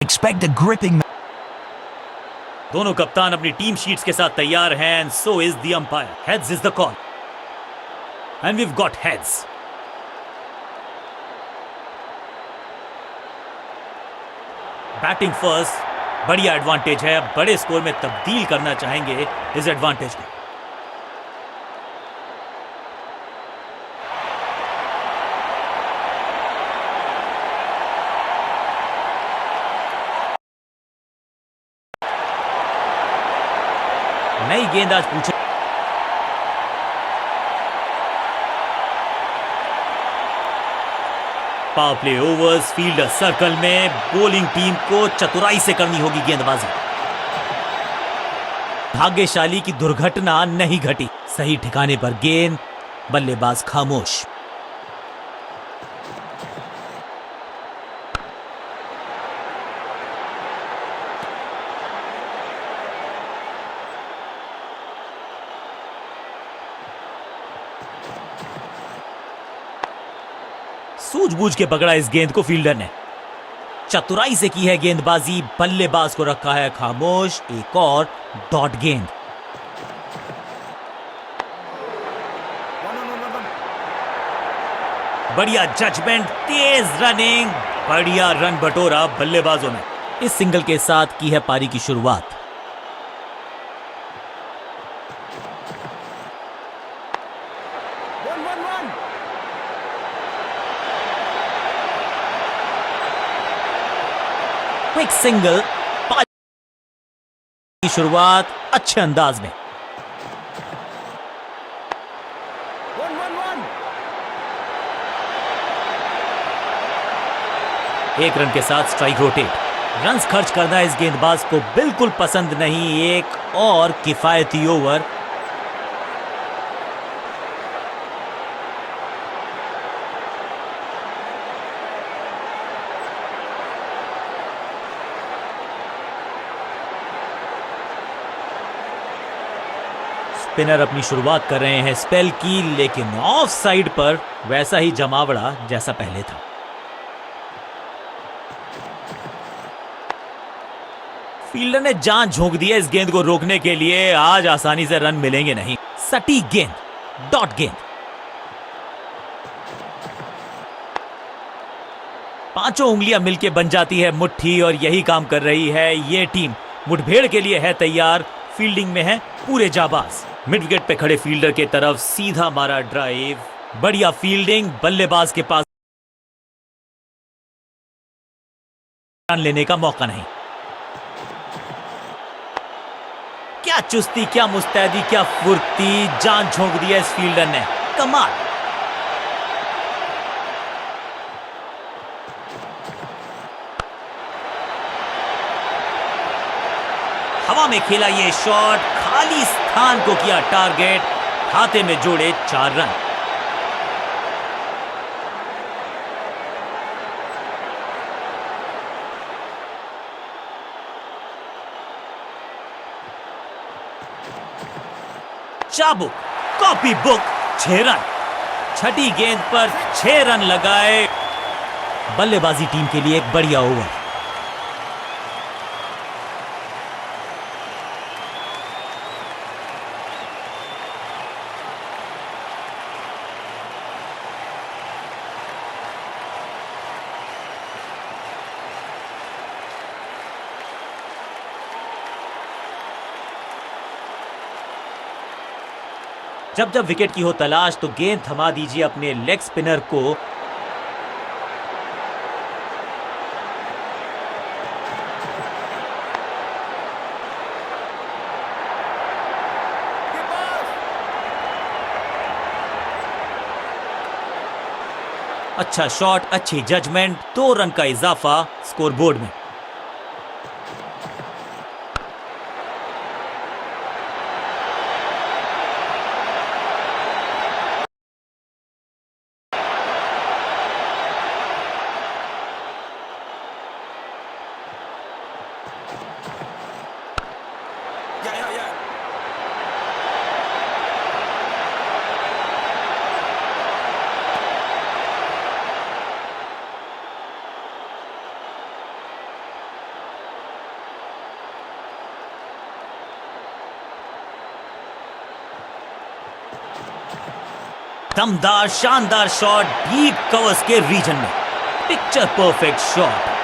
Expect a gripping. दोनों कप्तान अपनी टीम शीट्स के साथ तैयार हैं and so is the umpire. Heads is the call and we've got heads. Batting first. बढ़िया एडवांटेज है. बड़े स्कोर में तब्दील करना चाहेंगे इस एडवांटेज को. नई गेंद आज पूछे. Power play overs. Fielder circle में. बॉलिंग टीम को चतुराई से करनी होगी गेंदबाजी. भाग्यशाली की दुर्घटना नहीं घटी. सही ठिकाने पर गेंद. बल्लेबाज खामोश. सूझबूझ के पकड़ा इस गेंद को फील्डर ने. चतुराई से की है गेंदबाजी. बल्लेबाज को रखा है खामोश. एक और डॉट गेंद. बढ़िया जजमेंट. तेज रनिंग. बढ़िया रन बटोरा बल्लेबाजों ने. इस सिंगल के साथ की है पारी की शुरुआत. Quick single. की शुरुआत अच्छे अंदाज में. एक रन के साथ स्ट्राइक रोटेट. रन्स खर्च करना इस गेंदबाज को बिल्कुल पसंद नहीं. एक और किफायती ओवर. स्पिनर अपनी शुरुआत कर रहे हैं स्पेल की, लेकिन ऑफ साइड पर वैसा ही जमावड़ा जैसा पहले था. फील्डर ने जान झोंक दी है इस गेंद को रोकने के लिए. आज आसानी से रन मिलेंगे नहीं. सटीक गेंद. डॉट गेंद. पांचों उंगलियां मिलके बन जाती है मुट्ठी और यही काम कर रही है ये टीम. मुठभेड़ के लिए है तैयार. फील्डिंग में है पूरे जाबाज. मिड विकेट पे खड़े फील्डर के तरफ सीधा मारा ड्राइव. बढ़िया फील्डिंग. बल्लेबाज के पास रन लेने का मौका नहीं. क्या चुस्ती, क्या मुस्तैदी, क्या फुर्ती. जान झोंक दिया इस फील्डर ने. कमाल. हवा में खेला ये शॉट. खाली स्थान को किया टारगेट. खाते में जोड़े 4 रन. चाबुक. Copy book. 6 रन. छठी गेंद पर 6 रन लगाए. बल्लेबाजी टीम के लिए एक बढ़िया ओवर. जब जब विकेट की हो तलाश तो गेंद थमा दीजिए अपने लेग स्पिनर को. अच्छा शॉट. अच्छी जजमेंट. 2 रन का इजाफा स्कोरबोर्ड में. दमदार शानदार शॉट डीप कवर्स के रीजन में, पिक्चर परफेक्ट शॉट।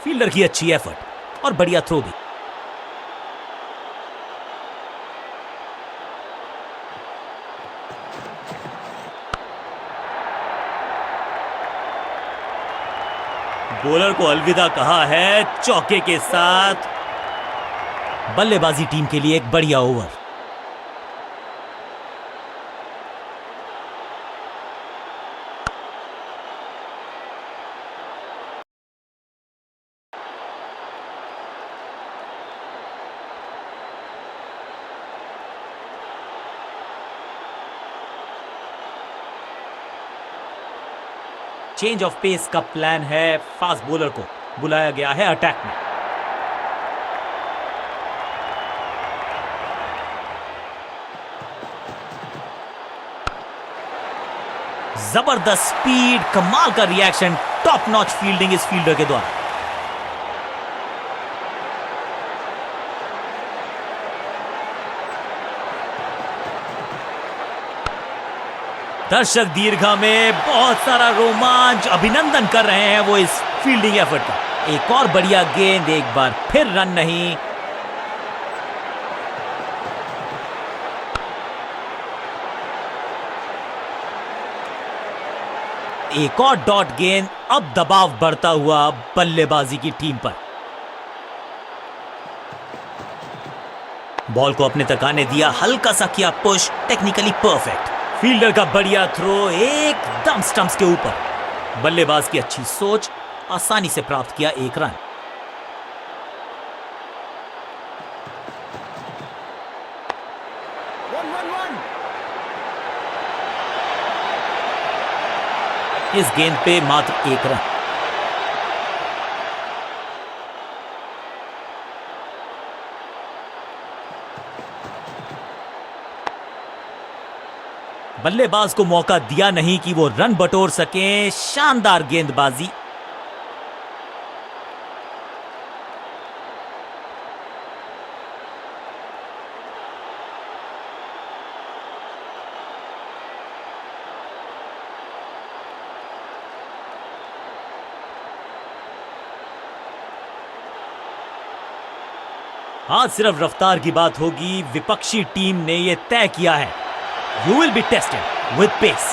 फील्डर की अच्छी एफर्ट और बढ़िया थ्रो भी। बॉलर को अलविदा कहा है चौके के साथ। बल्लेबाजी टीम के लिए एक बढ़िया ओवर। चेंज ऑफ पेस का प्लान है, फास्ट बॉलर को बुलाया गया है अटैक में। जबरदस्त स्पीड, कमाल का रिएक्शन, टॉप नॉच फील्डिंग इस फील्डर के द्वारा। दर्शक दीर्घा में बहुत सारा रोमांच, अभिनंदन कर रहे हैं वो इस फील्डिंग एफर्ट का। एक और बढ़िया गेंद, एक बार फिर रन नहीं। एक और डॉट गेंद, अब दबाव बढ़ता हुआ बल्लेबाजी की टीम पर। बॉल को अपने तक आने दिया, हल्का सा किया पुश, टेक्निकली परफेक्ट। फील्डर का बढ़िया थ्रो एकदम स्टंप्स के ऊपर। बल्लेबाज की अच्छी सोच, आसानी से प्राप्त किया एक रन। इस गेंद पे मात्र एक रन। बल्लेबाज को मौका दिया नहीं कि वो रन बटोर सकें। शानदार गेंदबाजी। आज सिर्फ रफ्तार की बात होगी। विपक्षी टीम ने यह तय किया है, You will be tested with pace.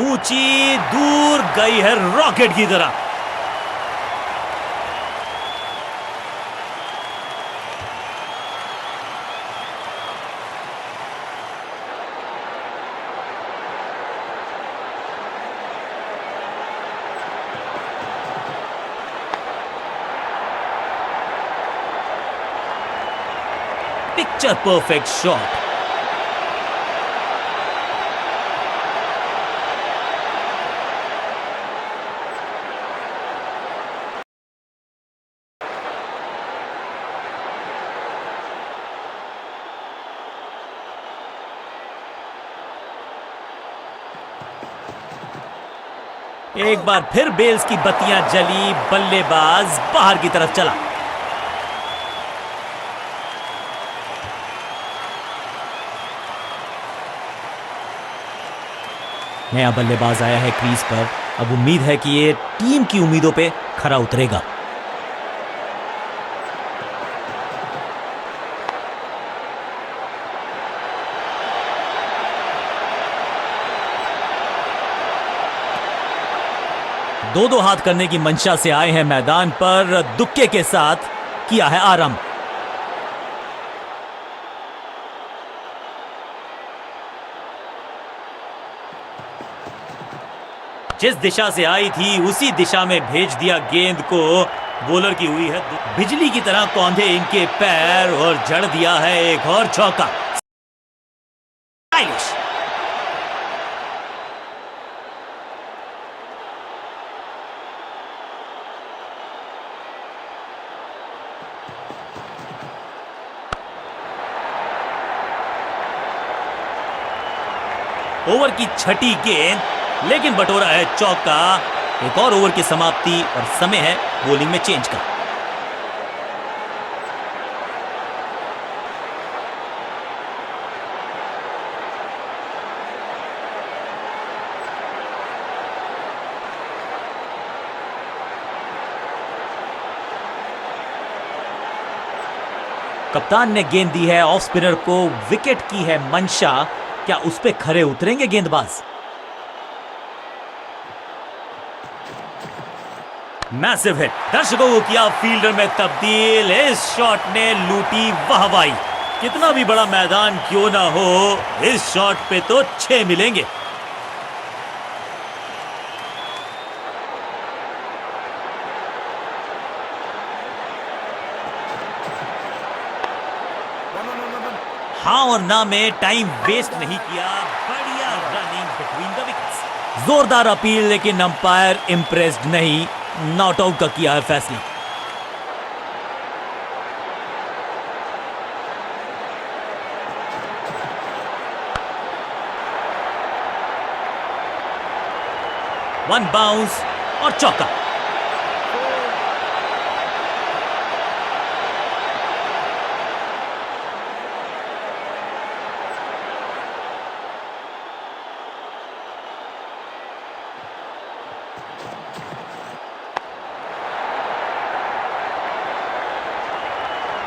ऊंची दूर गई है रॉकेट की तरह। Picture perfect shot. एक बार फिर बेल्स की बत्तियां जली, बल्लेबाज बाहर की तरफ चला। नया बल्लेबाज आया है क्रीज पर। अब उम्मीद है कि ये टीम की उम्मीदों पे खरा उतरेगा। दो हाथ करने की मंशा से आए हैं मैदान पर। दुक्के के साथ किया है आरंभ। जिस दिशा से आई थी उसी दिशा में भेज दिया गेंद को। बॉलर की हुई है बिजली की तरह कौंधे इनके पैर और जड़ दिया है एक और चौका। ओवर की छठी गेंद, लेकिन बटोरा है चौका। एक और ओवर की समाप्ति और समय है बॉलिंग में चेंज का। कप्तान ने गेंद दी है ऑफ स्पिनर को, विकेट की है मंशा। क्या उस पे खरे उतरेंगे गेंदबाज? मैसिव हिट, दर्शकों को किया फील्डर में तब्दील। इस शॉट ने लूटी वाहवाही। कितना भी बड़ा मैदान क्यों ना हो, इस शॉट पे तो 6 मिलेंगे। हाँ और ना में टाइम वेस्ट नहीं किया। बढ़िया रनिंग बिटवीन द विकेट्स। जोरदार अपील, लेकिन अंपायर इंप्रेस्ड नहीं। नॉट आउट का किया है फैसला। वन बाउंस और चौका।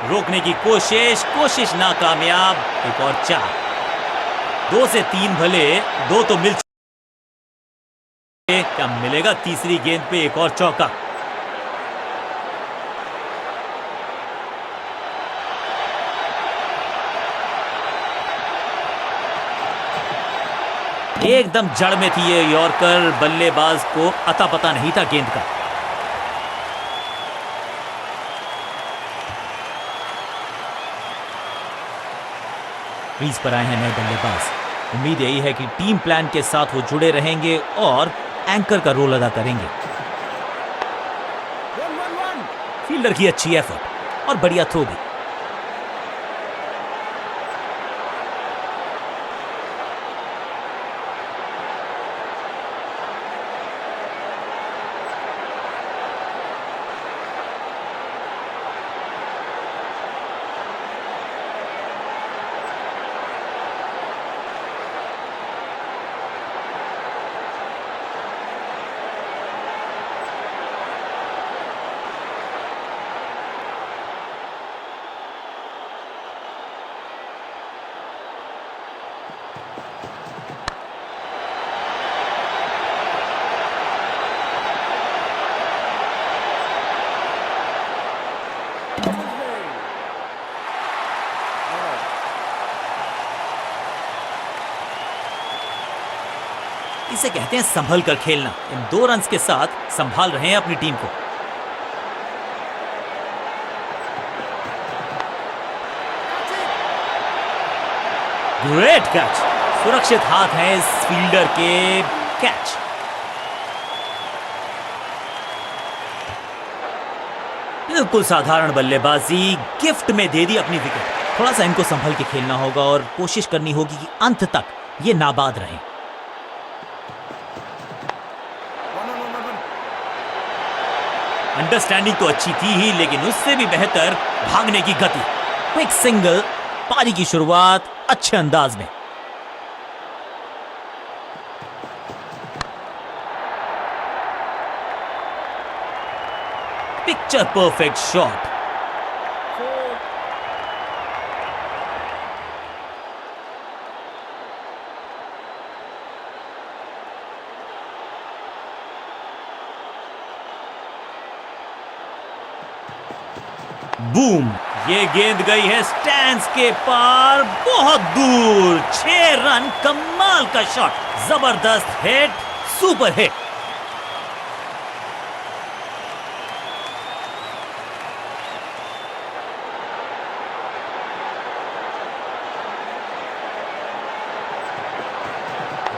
रोकने की कोशिश नाकामयाब। एक और 4। 2 से 3 भले, 2 तो मिल चुके। क्या मिलेगा तीसरी गेंद पे एक और चौका? एकदम जड़ में थी ये यॉर्कर। बल्लेबाज को अता पता नहीं था गेंद का। क्रीज पर आए हैं नए बल्लेबाज। उम्मीद यही है कि टीम प्लान के साथ वो जुड़े रहेंगे और एंकर का रोल अदा करेंगे। फील्डर की अच्छी एफर्ट और बढ़िया थ्रो भी। इसे कहते हैं संभल कर खेलना। इन 2 रन्स के साथ संभाल रहे हैं अपनी टीम को। ग्रेट कैच, सुरक्षित हाथ है इस फील्डर के। कैच। बिल्कुल साधारण बल्लेबाजी, गिफ्ट में दे दी अपनी विकेट। थोड़ा सा इनको संभल के खेलना होगा और कोशिश करनी होगी कि अंत तक ये नाबाद रहें। अंडरस्टैंडिंग तो अच्छी थी ही, लेकिन उससे भी बेहतर भागने की गति। क्विक सिंगल, पारी की शुरुआत अच्छे अंदाज में। Picture perfect shot. बूम, ये गेंद गई है स्टैंड्स के पार, बहुत दूर। 6 रन, कमाल का शॉट, जबरदस्त हिट, सुपर हिट।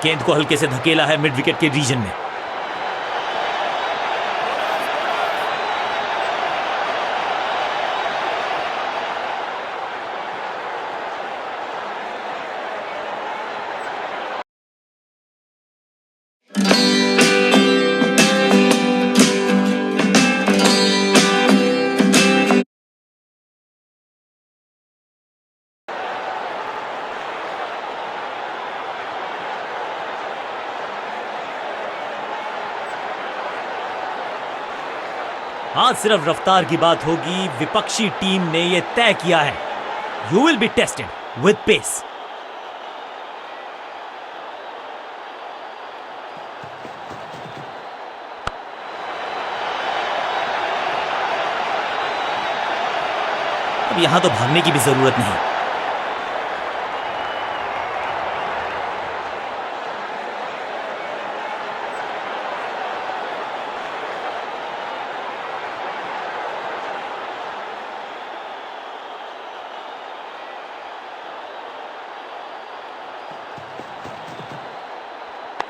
गेंद को हल्के से धकेला है मिड विकेट के रीजन में। आज सिर्फ रफ्तार की बात होगी, विपक्षी टीम ने यह तय किया है। You will be tested with pace. अब यहां तो भागने की भी जरूरत नहीं।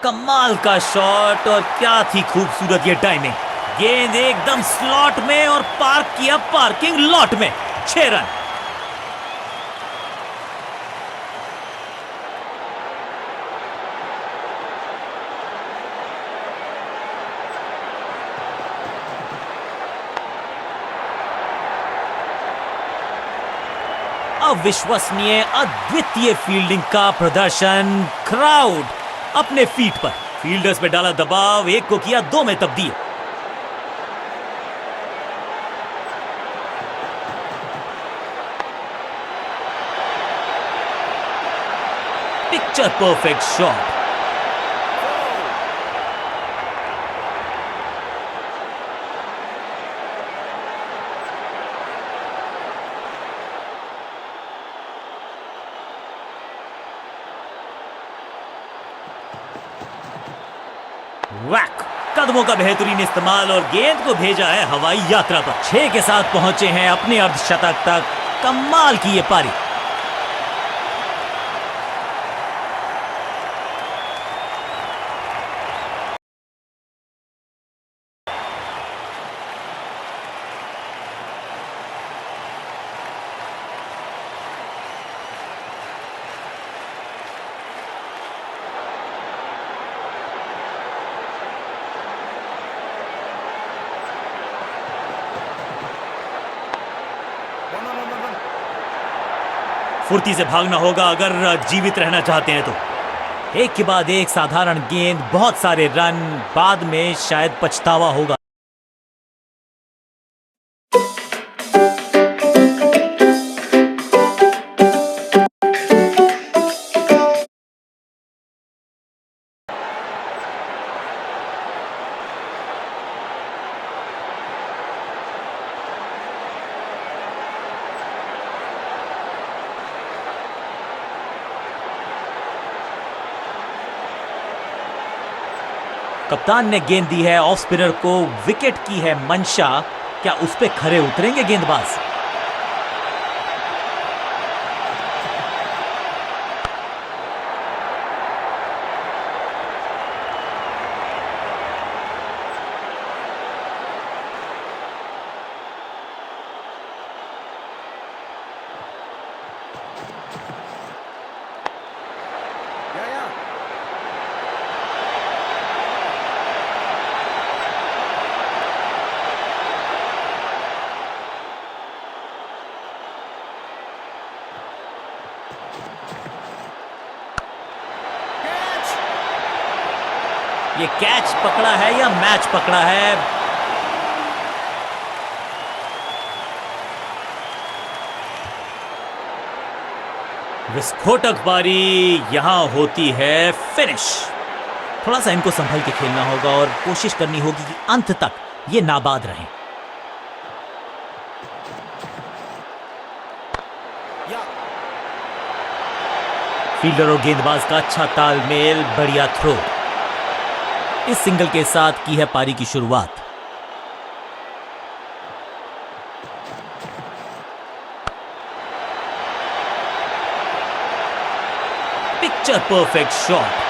कमाल का शॉट, और क्या थी खूबसूरत ये टाइमिंग। गेंद एकदम स्लॉट में और पार्क किया पार्किंग लॉट में। 6 रन। अविश्वसनीय, अद्वितीय फील्डिंग का प्रदर्शन। क्राउड अपने फीट पर। फील्डर्स पे डाला दबाव, 1 को किया 2 में तब्दील। Picture perfect shot. वैक, कदमों का बेहतरीन इस्तेमाल और गेंद को भेजा है हवाई यात्रा पर। 6 के साथ पहुंचे हैं अपने अर्धशतक तक। कमाल की ये पारी। फुर्ती से भागना होगा अगर जीवित रहना चाहते हैं तो। एक के बाद एक साधारण गेंद, बहुत सारे रन, बाद में शायद पछतावा होगा। कप्तान ने गेंद दी है ऑफ स्पिनर को। विकेट की है मंशा। क्या उस पे खरे उतरेंगे गेंदबाज? ये कैच पकड़ा है या मैच पकड़ा है? विस्फोटक पारी यहां होती है फिनिश। थोड़ा सा इनको संभल के खेलना होगा और कोशिश करनी होगी कि अंत तक ये नाबाद रहें। फील्डर और गेंदबाज का अच्छा तालमेल, बढ़िया थ्रो। इस सिंगल के साथ की है पारी की शुरुआत। Picture perfect shot.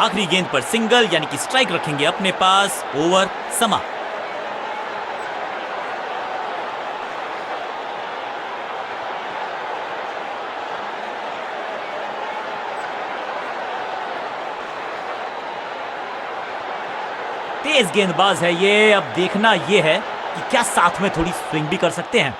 आखिरी गेंद पर सिंगल यानी कि स्ट्राइक रखेंगे अपने पास। ओवर समाप्त। तेज गेंदबाज है ये। अब देखना ये है कि क्या साथ में थोड़ी स्विंग भी कर सकते हैं।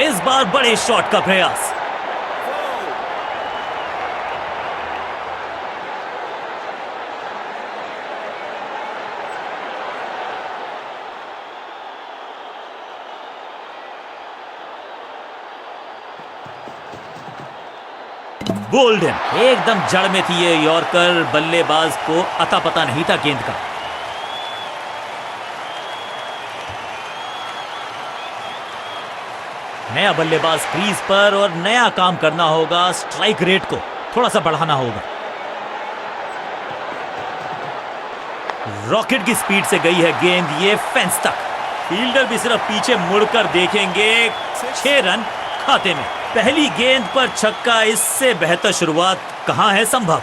इस बार बड़े शॉट का प्रयास। गोल्डन एकदम जड़ में थी ये यॉर्कर। बल्लेबाज को अता पता नहीं था गेंद का। नया बल्लेबाज क्रीज पर और नया काम करना होगा। स्ट्राइक रेट को थोड़ा सा बढ़ाना होगा। रॉकेट की स्पीड से गई है गेंद ये फेंस तक। फील्डर भी सिर्फ पीछे मुड़कर देखेंगे। 6 रन खाते में। पहली गेंद पर छक्का। इससे बेहतर शुरुआत कहां है संभव।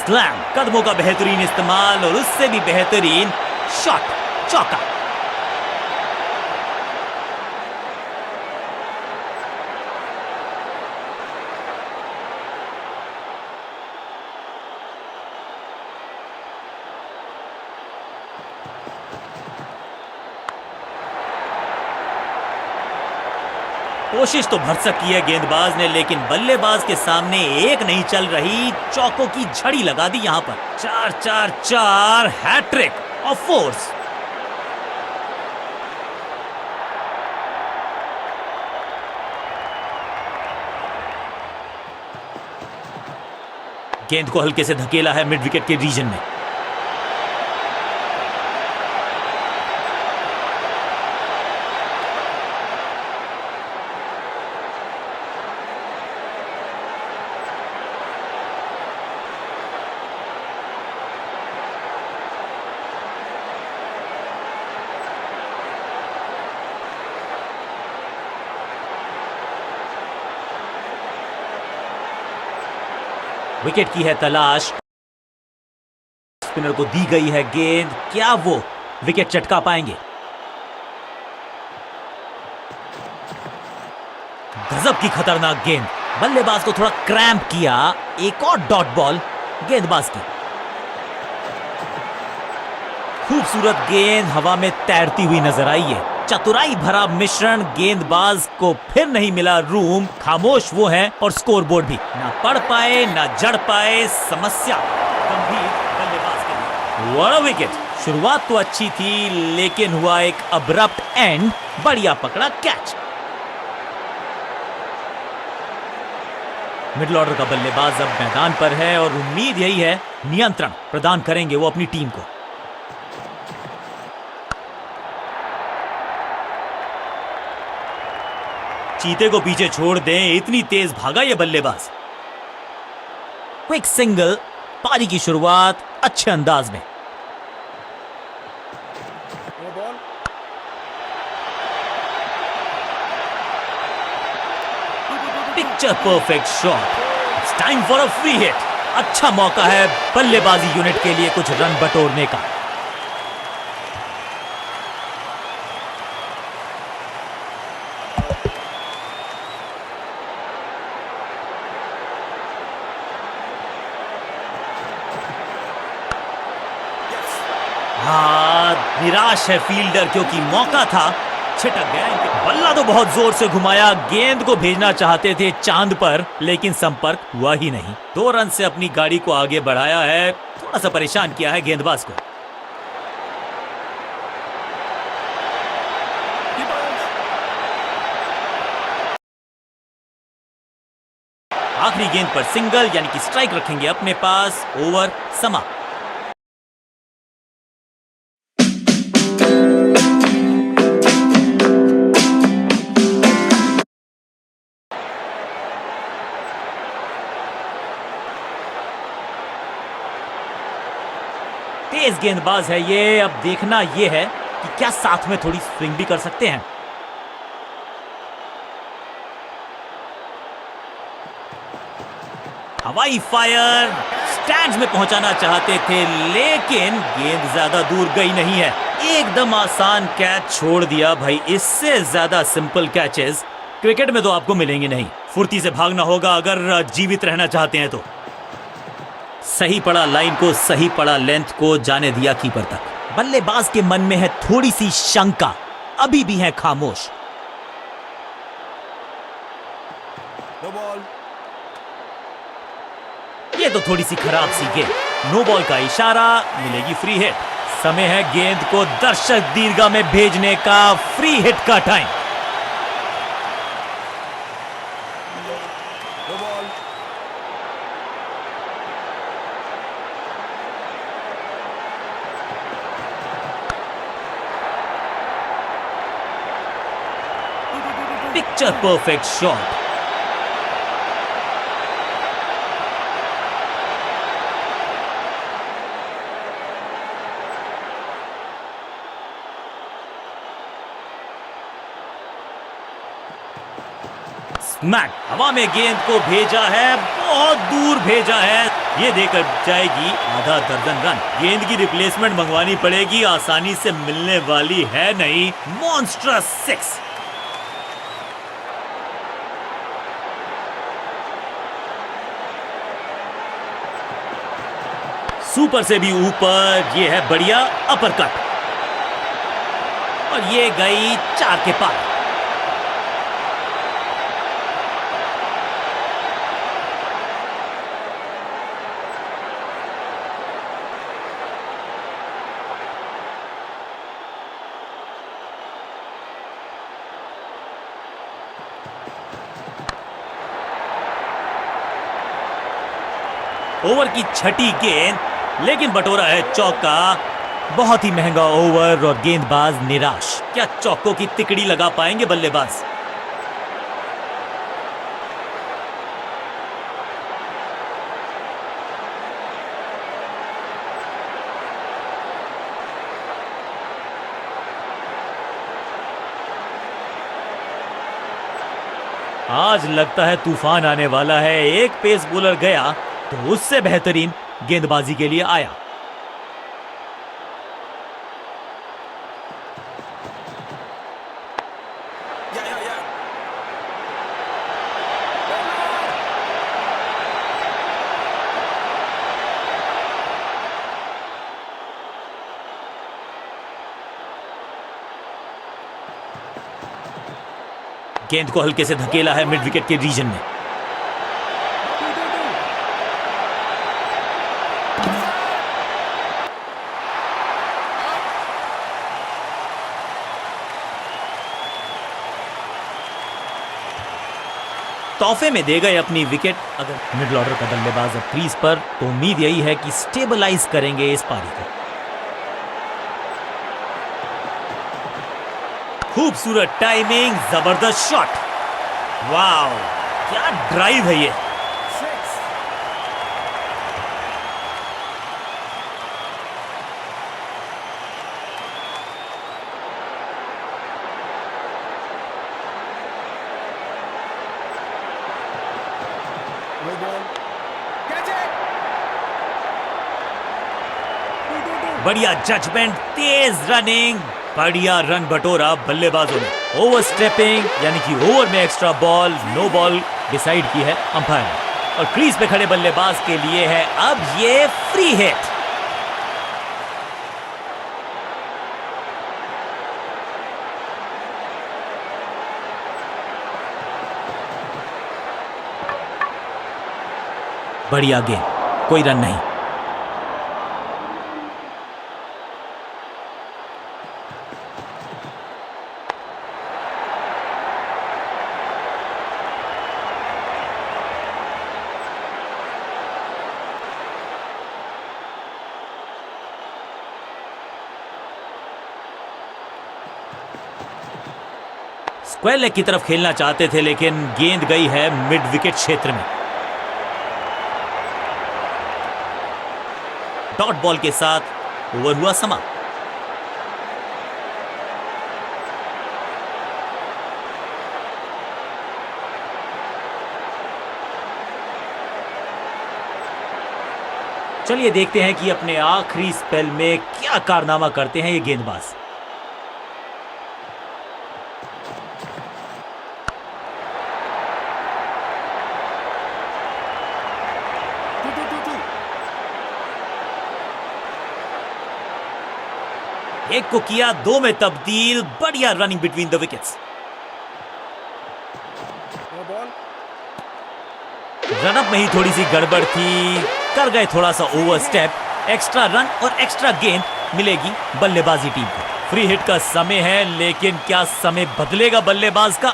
स्लैम, कदमों का बेहतरीन इस्तेमाल और उससे भी बेहतरीन शॉट, चौका। कोशिश तो भरसक की है गेंदबाज ने, लेकिन बल्लेबाज के सामने एक नहीं चल रही। चौकों की झड़ी लगा दी यहां पर। 4-4-4 हैट्रिक ऑफ फोर्स। गेंद को हल्के से धकेला है मिड विकेट के रीजन में। विकेट की है तलाश। स्पिनर को दी गई है गेंद। क्या वो विकेट चटका पाएंगे? गजब की खतरनाक गेंद। बल्लेबाज को थोड़ा क्रैम्प किया। एक और डॉट बॉल गेंदबाज की। खूबसूरत गेंद हवा में तैरती हुई नजर आई है। चतुराई भरा मिश्रण। गेंदबाज को फिर नहीं मिला रूम। खामोश वो हैं और स्कोरबोर्ड भी ना पढ़ पाए ना जड़ पाए। समस्या गंभीर बल्लेबाज के लिए। What a wicket. शुरुआत तो अच्छी थी लेकिन हुआ एक अब्रप्ट एंड। बढ़िया पकड़ा कैच। मिडिल ऑर्डर का बल्लेबाज अब मैदान पर है और उम्मीद यही है नियंत्रण प्रदान करेंगे वो अपनी टीम को। चीते को पीछे छोड़ दें, इतनी तेज भागा ये बल्लेबाज। Quick single. पारी की शुरुआत अच्छे अंदाज में। Picture perfect shot. It's time for a free hit. अच्छा मौका है बल्लेबाजी यूनिट के लिए कुछ रन बटोरने का। निराश है फील्डर क्योंकि मौका था छिटक गया। बल्ला तो बहुत जोर से घुमाया। गेंद को भेजना चाहते थे चांद पर लेकिन संपर्क हुआ ही नहीं। 2 रन से अपनी गाड़ी को आगे बढ़ाया है। थोड़ा सा परेशान किया है गेंदबाज को। आखिरी गेंद पर सिंगल यानी कि स्ट्राइक रखेंगे अपने पास। ओवर समाप्त। तेज गेंदबाज है ये। अब देखना ये है कि क्या साथ में थोड़ी स्विंग भी कर सकते हैं। हवाई फायर, स्टैंड्स में पहुंचाना चाहते थे लेकिन गेंद ज्यादा दूर गई नहीं है। एकदम आसान कैच छोड़ दिया भाई। इससे ज्यादा सिंपल कैचेस क्रिकेट में तो आपको मिलेंगे नहीं। फुर्ती से भागना होगा अगर जीवित रहना चाहते हैं तो। सही पड़ा लाइन को, सही पड़ा लेंथ को, जाने दिया कीपर तक। बल्लेबाज के मन में है थोड़ी सी शंका, अभी भी है खामोश। ये तो थोड़ी सी खराब सी गेंद। नो बॉल का इशारा, मिलेगी फ्री हिट। समय है गेंद को दर्शक दीर्घा में भेजने का। फ्री हिट का time. Picture perfect shot. Smack, हवा में गेंद को भेजा है, बहुत दूर भेजा है। ये देकर जाएगी आधा दर्जन रन। गेंद की रिप्लेसमेंट मंगवानी पड़ेगी, आसानी से मिलने वाली है नहीं। मॉन्स्ट्रस 6। सुपर से भी ऊपर, ये है बढ़िया अपर कट और ये गई 4 के पार। ओवर की छठी गेंद, लेकिन बटोरा है चौका। बहुत ही महंगा ओवर और गेंदबाज निराश। क्या चौकों की तिकड़ी लगा पाएंगे बल्लेबाज? आज लगता है तूफान आने वाला है। एक पेस बॉलर गया तो उससे बेहतरीन गेंदबाजी के लिए आया। गेंद को हल्के से धकेला है मिड विकेट के रीजन में। तोहफे में दे गए अपनी विकेट। अगर मिडिल ऑर्डर का बल्लेबाज अब क्रीज पर, तो उम्मीद यही है कि स्टेबलाइज करेंगे इस पारी को। खूबसूरत टाइमिंग, जबरदस्त शॉट। वाव, क्या ड्राइव है ये। बढ़िया जजमेंट, तेज रनिंग, बढ़िया रन बटोरा बल्लेबाजों ने। ओवर स्टेपिंग यानी कि ओवर में extra ball, no ball decide की है अंपायर ने। और क्रीज पे खड़े बल्लेबाज के लिए है अब ये फ्री हिट। बढ़िया गेंद, कोई रन नहीं। स्क्वायर लेग की तरफ खेलना चाहते थे लेकिन गेंद गई है मिड विकेट क्षेत्र में। डॉट बॉल के साथ ओवर हुआ समाप्त। चलिए देखते हैं कि अपने आखिरी स्पेल में क्या कारनामा करते हैं ये गेंदबाज। एक को किया 2 में तब्दील। बढ़िया running between the wickets. Run up में ही थोड़ी सी गड़बड़ थी, कर गए थोड़ा सा ओवर स्टेप। एक्स्ट्रा रन और एक्स्ट्रा गेंद मिलेगी बल्लेबाजी टीम को। फ्री हिट का समय है, लेकिन क्या समय बदलेगा बल्लेबाज का?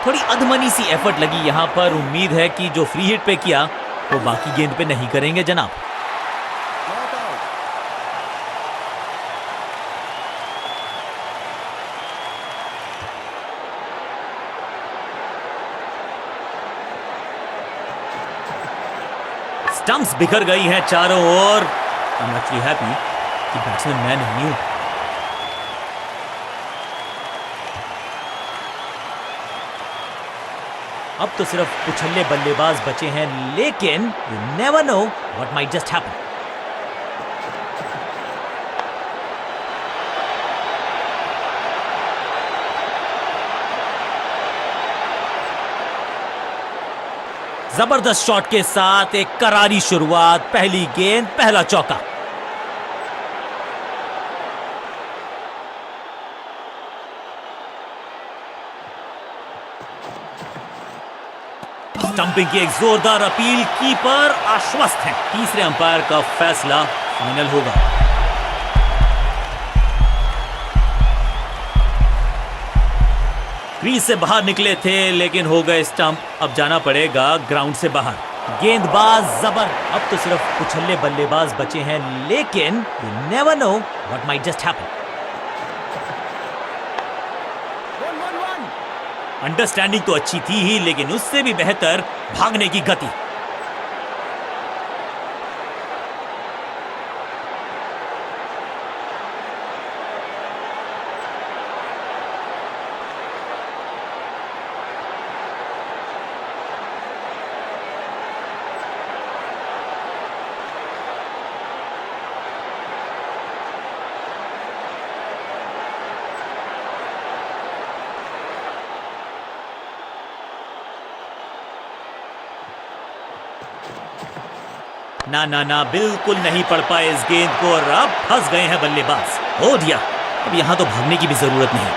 थोड़ी अधमनी सी एफर्ट लगी यहां पर। उम्मीद है कि जो फ्री हिट पे किया वो बाकी गेंद पे नहीं करेंगे जनाब। स्टंप्स बिखर गई हैं चारों ओर। आई एम एक्चुअली हैप्पी कि बैट्समैन मैं नहीं हूं। अब तो सिर्फ उछल्ले बल्लेबाज बचे हैं, लेकिन you never know what might just happen. जबरदस्त शॉट के साथ एक करारी शुरुआत। पहली गेंद, पहला चौका। स्टंपिंग की एक जोरदार अपील। कीपर आश्वस्त है। तीसरे अंपायर का फैसला फाइनल होगा। क्रीज से बाहर निकले थे, लेकिन हो गए स्टंप। अब जाना पड़ेगा ग्राउंड से बाहर। गेंदबाज जबर। अब तो सिर्फ उछल्ले बल्लेबाज बचे हैं, लेकिन you never know what might just happen. Understanding तो अच्छी थी ही, लेकिन उससे भी बेहतर भागने की गति। ना ना ना, बिल्कुल नहीं पड़ पाए इस गेंद को और अब फंस गए हैं बल्लेबाज। हो दिया। अब यहां तो भागने की भी जरूरत नहीं।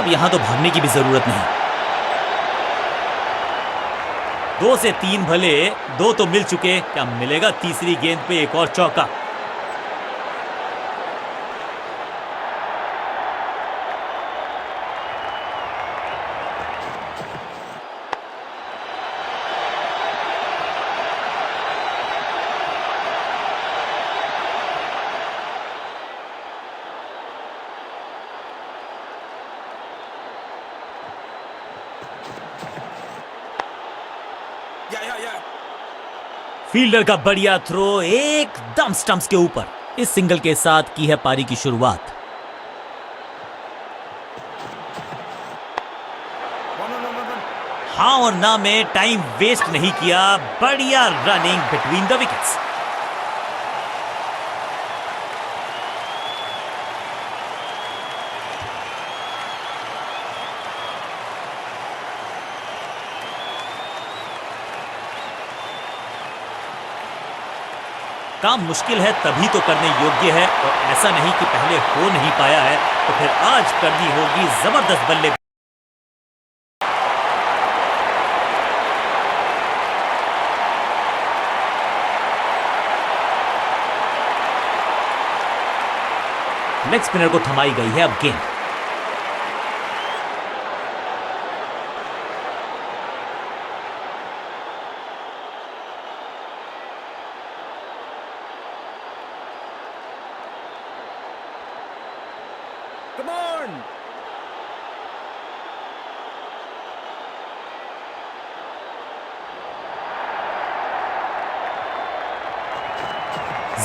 अब यहां तो भागने की भी जरूरत नहीं। 2 से 3 भले, 2 तो मिल चुके। क्या मिलेगा तीसरी गेंद पे एक और चौका? फील्डर का बढ़िया थ्रो, एकदम स्टंप्स के ऊपर। इस सिंगल के साथ की है पारी की शुरुआत। हाँ और ना में टाइम वेस्ट नहीं किया। बढ़िया रनिंग बिटवीन द विकेट्स। काम मुश्किल है तभी तो करने योग्य है, और ऐसा नहीं कि पहले हो नहीं पाया है तो फिर आज करनी होगी जबरदस्त बल्ले। लेग स्पिनर को थमाई गई है अब गेंद।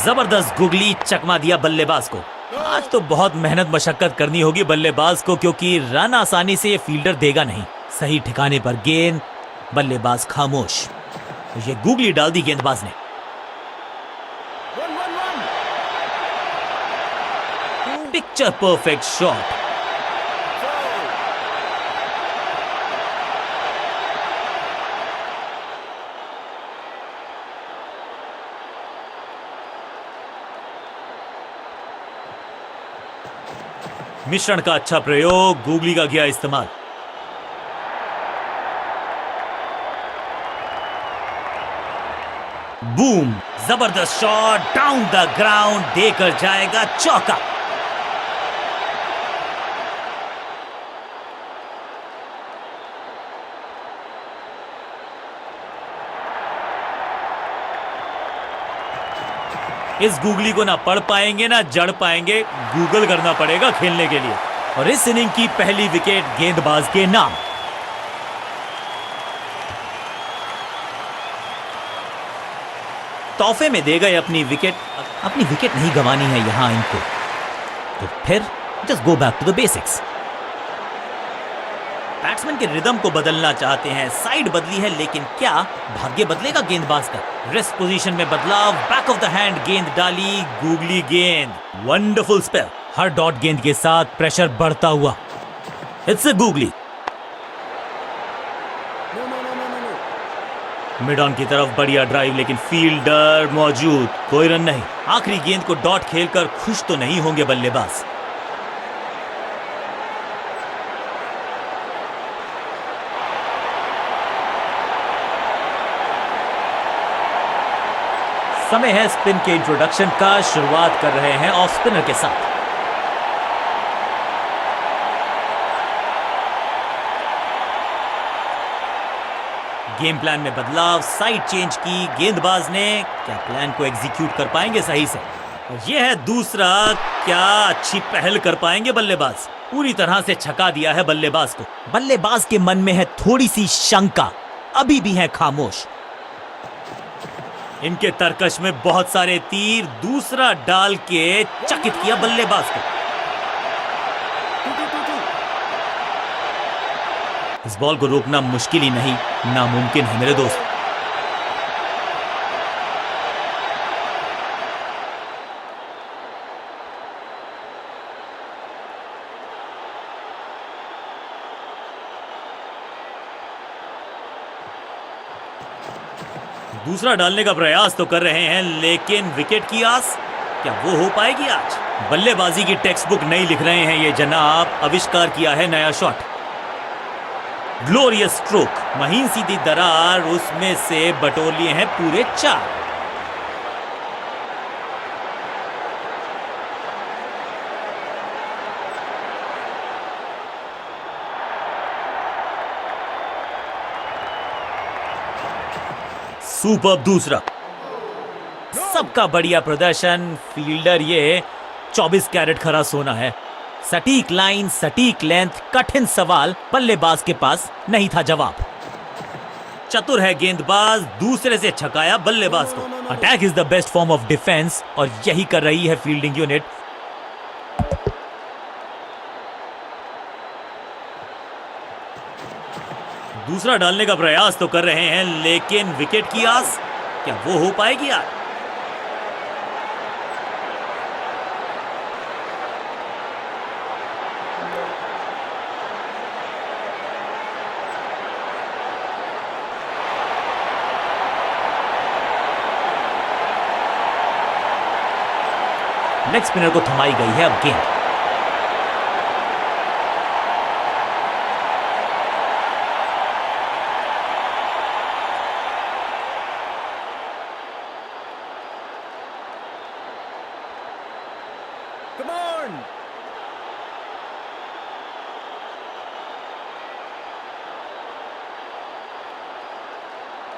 जबरदस्त गुगली चकमा दिया बल्लेबाज को। आज तो बहुत मेहनत मशक्कत करनी होगी बल्लेबाज को, क्योंकि रन आसानी से ये फील्डर देगा नहीं। सही ठिकाने पर गेंद, बल्लेबाज खामोश। ये गुगली डाल दी गेंदबाज ने। Picture perfect shot. मिश्रण का अच्छा प्रयोग, गुगली का किया इस्तेमाल। बूम, जबरदस्त शॉट डाउन द ग्राउंड, देकर जाएगा चौका। इस गुगली को ना पढ़ पाएंगे ना जड़ पाएंगे, गूगल करना पड़ेगा खेलने के लिए। और इस इनिंग की पहली विकेट गेंदबाज के नाम। तोहफे में दे गए अपनी विकेट नहीं गंवानी है यहां इनको, तो फिर just go back to the basics. Batsman के रिदम को बदलना चाहते हैं, साइड बदली है, लेकिन क्या भाग्य बदलेगा गेंदबाज का? रेस्ट पोजीशन में बदलाव, बैक ऑफ द हैंड गेंद डाली, गूगली गेंद, वंडरफुल स्पेल। हर डॉट गेंद के साथ प्रेशर बढ़ता हुआ। It's a googly. Mid on की तरफ बढ़िया ड्राइव, लेकिन फील्डर मौजूद, कोई रन नहीं। आखिरी गेंद को डॉट खेलकर खुश तो नहीं होंगे बल्लेबाज। समय है स्पिन के इंट्रोडक्शन का। शुरुआत कर रहे हैं ऑफ स्पिनर के साथ। गेम प्लान में बदलाव, साइड चेंज की गेंदबाज ने। क्या प्लान को एग्जीक्यूट कर पाएंगे सही से? और यह है दूसरा। क्या अच्छी पहल कर पाएंगे बल्लेबाज? पूरी तरह से छका दिया है बल्लेबाज को। बल्लेबाज के मन में है थोड़ी सी शंका, अभी भी है खामोश। इनके तरकश में बहुत सारे तीर, दूसरा डाल के चकित किया बल्लेबाज को। इस बॉल को रोकना मुश्किल ही नहीं, नामुमकिन है मेरे दोस्त। दूसरा डालने का प्रयास तो कर रहे हैं, लेकिन विकेट की आस, क्या वो हो पाएगी आज? बल्लेबाजी की टेक्स्ट बुक नहीं लिख रहे हैं ये जनाब, आविष्कार किया है नया शॉट। ग्लोरियस स्ट्रोक, महीन सीधी दरार, उसमें से बटोर लिए हैं पूरे 4। सुपर दूसरा। सबका बढ़िया प्रदर्शन। फील्डर ये 24 कैरेट खरा सोना है। सटीक लाइन, सटीक लेंथ, कठिन सवाल, बल्लेबाज के पास नहीं था जवाब। चतुर है गेंदबाज, दूसरे से छकाया बल्लेबाज को। Attack is the best form of defence, और यही कर रही है फील्डिंग यूनिट। दूसरा डालने का प्रयास तो कर रहे हैं, लेकिन विकेट की आस, क्या वो हो पाएगी आज? लेग स्पिनर को थमाई गई है अब गेंद।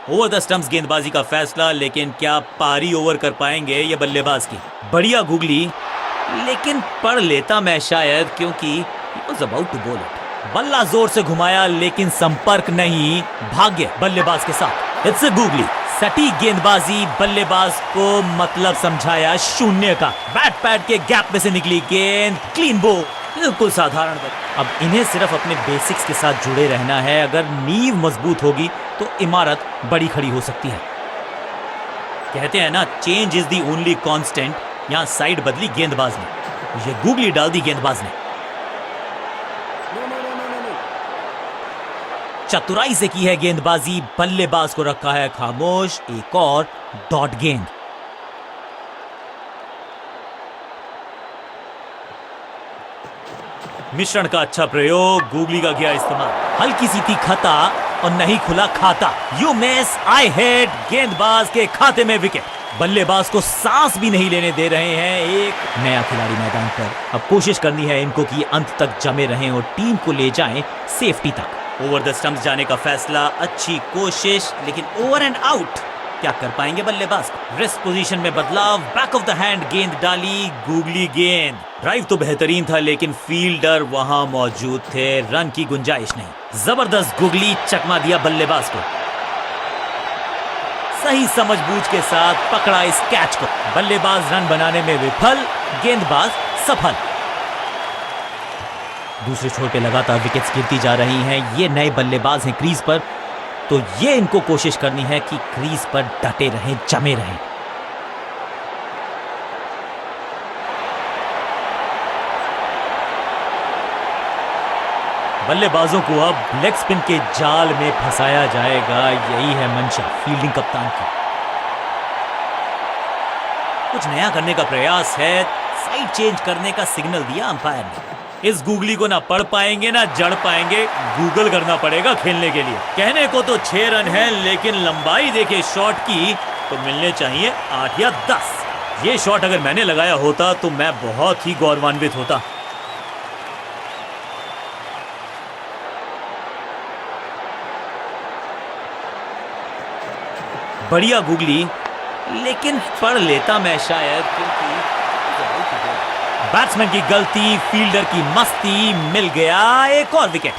ओवर द स्टंप्स गेंदबाजी का फैसला, लेकिन क्या पारी ओवर कर पाएंगे ये बल्लेबाज की? बढ़िया गुगली, लेकिन पढ़ लेता मैं शायद, क्योंकि he was about to bowl it. बल्ला जोर से घुमाया लेकिन संपर्क नहीं, भाग्य बल्लेबाज के साथ। इट्स गूगली, सटीक गेंदबाजी, बल्लेबाज को मतलब समझाया शून्य का। बैट पैड के गैप में से निकली गेंद, क्लीन बो, बिल्कुल साधारण। अब इन्हें सिर्फ अपने बेसिक्स के साथ जुड़े रहना है। अगर नींव मजबूत होगी तो इमारत बड़ी खड़ी हो सकती है। कहते हैं ना, change is the only constant. यहां साइड बदली गेंदबाज ने, ये गूगली डाल दी गेंदबाज ने। चतुराई से की है गेंदबाजी, बल्लेबाज को रखा है खामोश। एक और डॉट गेंद। मिश्रण का अच्छा प्रयोग, गूगली का किया इस्तेमाल। हल्की सी थी खता और नहीं खुला खाता। यू मिस, आई हिट, गेंदबाज के खाते में विकेट। बल्लेबाज को सांस भी नहीं लेने दे रहे हैं। एक नया खिलाड़ी मैदान पर। अब कोशिश करनी है इनको कि अंत तक जमे रहें और टीम को ले जाएं सेफ्टी तक। ओवर द स्टंप्स जाने का फैसला, अच्छी कोशिश, लेकिन ओवर एंड आउट। क्या कर पाएंगे बल्लेबाज? रिस्क पोजीशन में बदलाव, बैक ऑफ द हैंड गेंद डाली, गूगली गेंद। ड्राइव तो बेहतरीन था लेकिन फील्डर वहां मौजूद थे, रन की गुंजाइश नहीं। जबरदस्त गूगली, चकमा दिया बल्लेबाज को। सही समझबूझ के साथ पकड़ा इस कैच को। बल्लेबाज रन बनाने में विफल, गेंदबाज सफल। दूसरे छोर पे लगातार विकेट्स गिरती जा रही हैं। ये नए बल्लेबाज हैं क्रीज पर, तो ये इनको कोशिश करनी है कि क्रीज पर डटे रहें, जमे रहें। बल्लेबाजों को अब लेग स्पिन के जाल में फंसाया जाएगा। यही है मंशा फील्डिंग कप्तान की। कुछ नया करने का प्रयास है, साइड चेंज करने का सिग्नल दिया अंपायर ने। इस गूगली को ना पढ़ पाएंगे ना जड़ पाएंगे, गूगल करना पड़ेगा खेलने के लिए। कहने को तो 6 रन है, लेकिन लंबाई देखे शॉट की तो मिलने चाहिए 8 या 10। ये शॉट अगर मैंने लगाया होता तो मैं बहुत ही गौरवान्वित होता। बढ़िया गूगली, लेकिन पढ़ लेता मैं शायद, क्योंकि बैट्समैन की गलती, फील्डर की मस्ती, मिल गया एक और विकेट।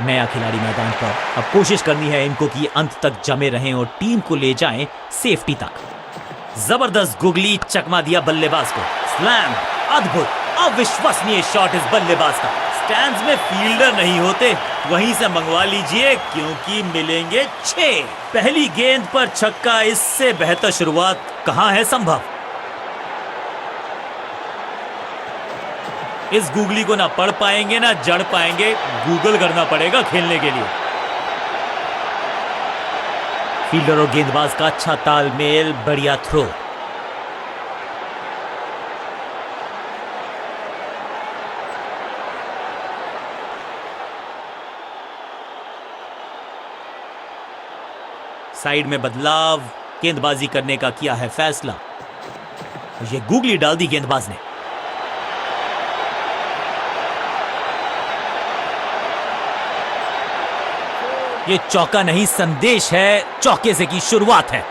नया खिलाड़ी मैदान पर। अब कोशिश करनी है इनको कि अंत तक जमे रहें और टीम को ले जाएं सेफ्टी तक। जबरदस्त गूगली, चकमा दिया बल्लेबाज को। स्लैम, अद्भुत, अविश्वसनीय शॉट इस बल्लेबाज का। स्टैंड्स में फील्डर नहीं होते, वहीं से मंगवा लीजिए, क्योंकि मिलेंगे 6। पहली गेंद पर छक्का, इससे बेहतर शुरुआत कहां है संभव। इस गूगली को ना पढ़ पाएंगे ना जड़ पाएंगे, गूगल करना पड़ेगा खेलने के लिए। फील्डर और गेंदबाज का अच्छा तालमेल, बढ़िया थ्रो। साइड में बदलाव, गेंदबाजी करने का किया है फैसला। ये गूगली डाल दी गेंदबाज ने। ये चौका नहीं, संदेश है, चौके से की शुरुआत है।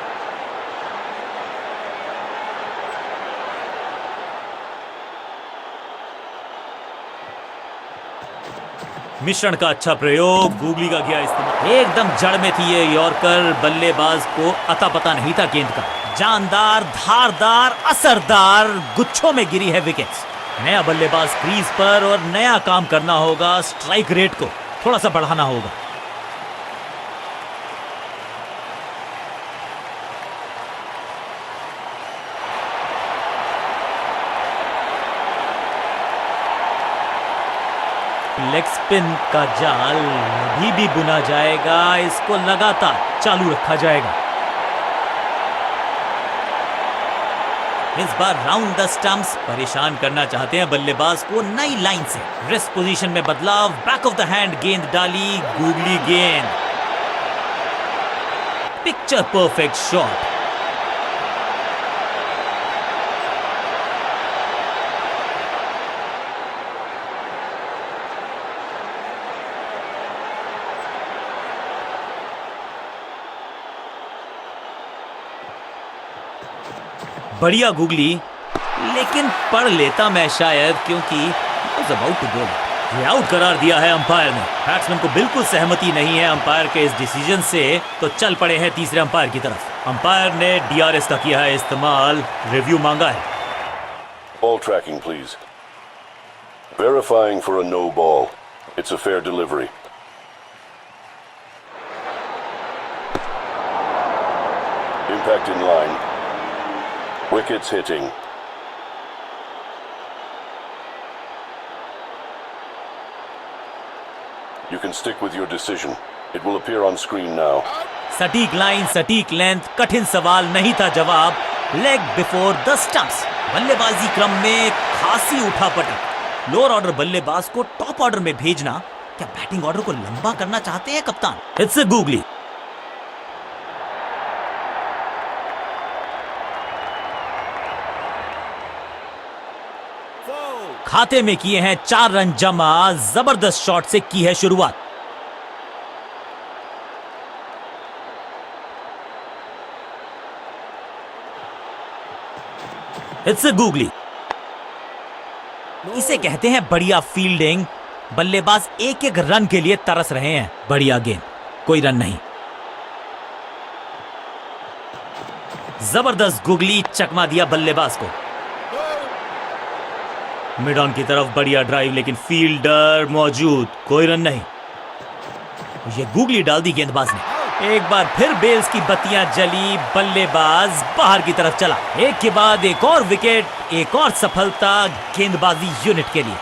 मिश्रण का अच्छा प्रयोग, गूगली का किया इस्तेमाल। एकदम जड़ में थी ये यॉर्कर, बल्लेबाज को अता पता नहीं था गेंद का। जानदार, धारदार, असरदार, गुच्छों में गिरी है विकेट्स। नया बल्लेबाज क्रीज पर और नया काम करना होगा। स्ट्राइक रेट को थोड़ा सा बढ़ाना होगा। लेग स्पिन का जाल अभी भी बुना जाएगा, इसको लगातार चालू रखा जाएगा। इस बार राउंड द स्टंप्स, परेशान करना चाहते हैं बल्लेबाज को नई लाइन से। रिस्क पोजीशन में बदलाव, बैक ऑफ द हैंड गेंद डाली, गूगली गेंद। Picture perfect shot. बढ़िया गुगली, लेकिन पढ़ लेता मैं शायद, क्योंकि अबाउट टू गो। ये आउट करार दिया है अंपायर ने। बैट्समैन को बिल्कुल सहमति नहीं है अंपायर के इस डिसीजन से, तो चल पड़े हैं तीसरे अंपायर की तरफ। अंपायर ने DRS का किया है इस्तेमाल, रिव्यू मांगा है। Ball tracking, please. Verifying for a no ball. It's a fair delivery. Impact in line. Wickets hitting. You can stick with your decision. It will appear on screen now. सटीक line, सटीक length, कठिन सवाल नहीं था जवाब। Leg before the stumps. बल्लेबाजी क्रम में खासी उठापटक। लोअर ऑर्डर बल्लेबाज को टॉप ऑर्डर में भेजना, क्या बैटिंग ऑर्डर को लंबा करना चाहते हैं कप्तान? It's a googly. खाते में किए हैं 4 रन जमा। जबरदस्त शॉट से की है शुरुआत। It's a googly. इसे कहते हैं बढ़िया फील्डिंग। बल्लेबाज एक एक रन के लिए तरस रहे हैं। बढ़िया गेंद, कोई रन नहीं। जबरदस्त गुगली, चकमा दिया बल्लेबाज को। मिड ऑन की तरफ बढ़िया ड्राइव, लेकिन फील्डर मौजूद, कोई रन नहीं। ये गुगली डाल दी गेंदबाज ने। एक बार फिर बेल्स की बत्तियां जली। बल्लेबाज बाहर की तरफ चला। एक के बाद एक और विकेट, एक और सफलता गेंदबाजी यूनिट के लिए।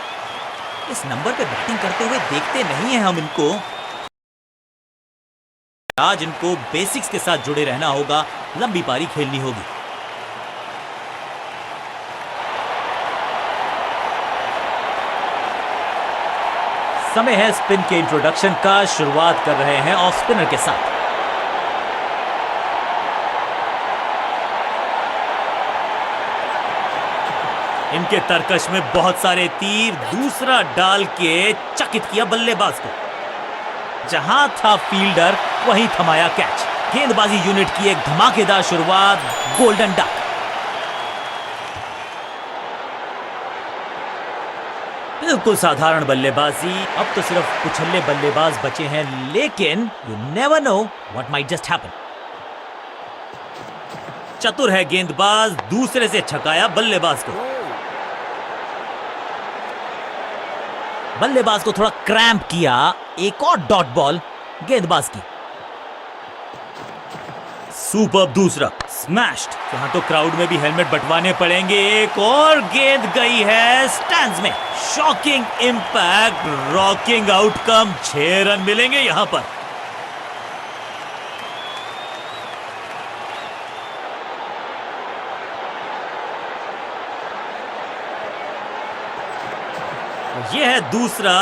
इस नंबर पे बैटिंग करते हुए देखते नहीं हैं हम इनको। आज इनको बेसिक्स के साथ जुड़े रहना होगा, लंबी पारी खेलनी होगी। समय है स्पिन के इंट्रोडक्शन का। शुरुआत कर रहे हैं ऑफ स्पिनर के साथ। इनके तरकश में बहुत सारे तीर। दूसरा डाल के चकित किया बल्लेबाज को। जहां था फील्डर वहीं थमाया कैच। गेंदबाजी यूनिट की एक धमाकेदार शुरुआत। Golden duck. बिल्कुल साधारण बल्लेबाजी। अब तो सिर्फ कुछल्ले बल्लेबाज बचे हैं, लेकिन you never know what might just happen. चतुर है गेंदबाज, दूसरे से छकाया बल्लेबाज को। बल्लेबाज को थोड़ा क्रैम्प किया। एक और डॉट बॉल गेंदबाज की। सुपर दूसरा स्मैश्ड। यहां तो क्राउड में भी हेलमेट बंटवाने पड़ेंगे। एक और गेंद गई है स्टैंड्स में। Shocking impact, rocking outcome. 6 run मिलेंगे यहां पर। यह है दूसरा।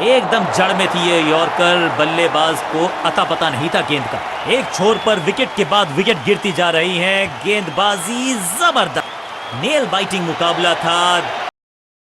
एकदम जड़ में थी ये यॉर्कर। बल्लेबाज को अता पता नहीं था गेंद का। एक छोर पर विकेट के बाद विकेट गिरती जा रही है। गेंदबाजी जबरदस्त, नेल बाइटिंग मुकाबला था।